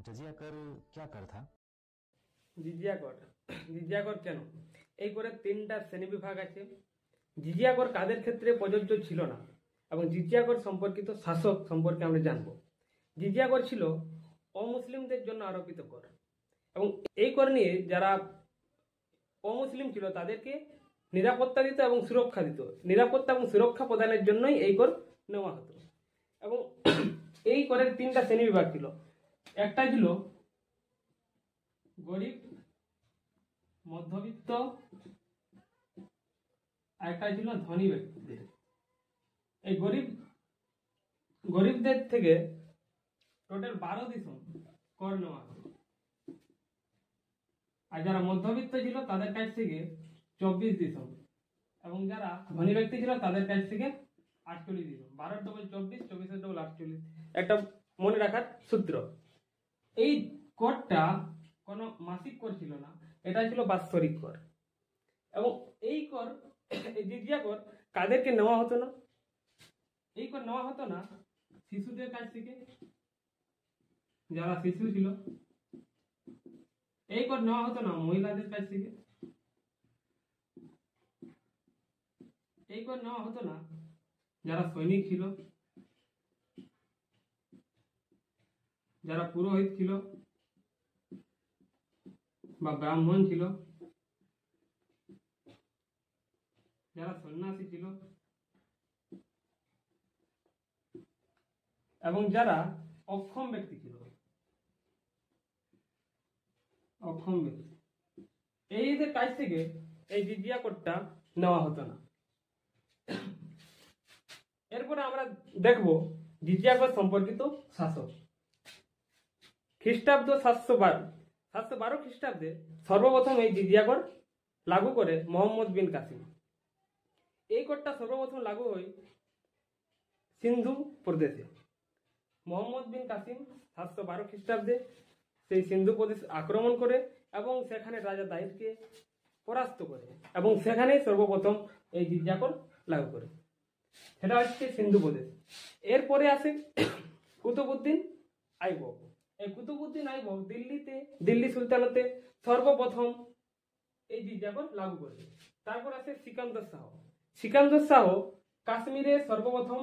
जजिया कर क्या कर था? জিজিয়া কর। জিজিয়া কর কেন? এই করে তিনটা শ্রেণী বিভাগ আছে। জিজিয়া কর কাদের ক্ষেত্রে প্রযোজ্য ছিল না এবং জিজিয়া কর সম্পর্কিত শাসক সম্পর্কে আমরা জানব। জিজিয়া কর ছিল অমুসলিমদের জন্য আরোপিত কর এবং এই কর নিয়ে যারা অমুসলিম ছিল তাদেরকে নিরাপত্তা দিত এবং সুরক্ষা দিত। নিরাপত্তা এবং সুরক্ষা প্রদানের জন্যই এই কর নেওয়া হতো এবং এই করের তিনটা শ্রেণী বিভাগ ছিল। একটা ছিল গরিব, মধ্যবিত্ত, আর একটা ছিল ধনী ব্যক্তিদের। এই গরিবদের থেকে টোটাল 12 কর নেওয়া হতো, আর যারা মধ্যবিত্ত ছিল তাদের কাছ থেকে 24 এবং যারা ধনী ব্যক্তি ছিল তাদের কাছ থেকে 48। 12 ডবল 24, 24 ডবল 48 একটা মনে রাখার সূত্র। এই করটা কোনো মাসিক কর ছিল না, এটা ছিল বাৎসরিক কর। এবং এই কর, এই জিজিয়া কর কাদেরকে নেওয়া হতো না? এই কর নেওয়া হতো না শিশুদের কাছ থেকে, যারা শিশু ছিল। এই কর নেওয়া হতো না মহিলাদের কাছ থেকে। এই কর নেওয়া হতো না যারা সৈনিক ছিল, যারা পুরোহিত ছিল বা ব্রাহ্মণ ছিল, যারা সন্ন্যাসী ছিল এবং যারা অক্ষম ব্যক্তি ছিল। অক্ষম ব্যক্তি এইদের কাছ থেকে এই জিজিয়া করটা নেওয়া হতো না। এরপরে আমরা দেখব জিজিয়া কর সম্পর্কিত শাসক। খ্রিস্টাব্দ 712 খ্রিস্টাব্দে সর্বপ্রথম এই জিজিয়া কর লাগু করে মোহাম্মদ বিন কাসিম। এই করটা সর্বপ্রথম লাগু হয় সিন্ধু প্রদেশে। মোহাম্মদ বিন কাসিম 712 খ্রিস্টাব্দে সেই সিন্ধু প্রদেশ আক্রমণ করে এবং সেখানে রাজা দাহিরকে পরাস্ত করে এবং সেখানে সর্বপ্রথম এই জিজিয়া কর লাগু করে। সেটা হচ্ছে সিন্ধু প্রদেশ। এরপরে আসে কুতুবউদ্দিন আইবক। এই কুতুবউদ্দিন আইবক দিল্লি সুলতানতে সর্বপ্রথম এই জিজিয়া কর লাগু করে। তারপর আসে সিকান্দর শাহ। সিকান্দর শাহ কাশ্মীরে সর্বপ্রথম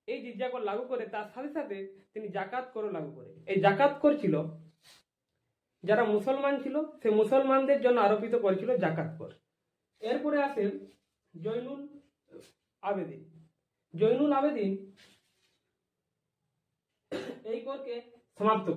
এই জিজিয়া কর লাগু করে, তার সাথে সাথে তিনি জাকাত করও লাগু করে। এই জাকাত কর ছিল যারা মুসলমান ছিল সেই মুসলমানদের জন্য আরোপিত করেছিল জাকাত কর। এরপরে আসে জৈনুল আবেদিন। জৈনুল আবেদিন এই করকে সমাপ্ত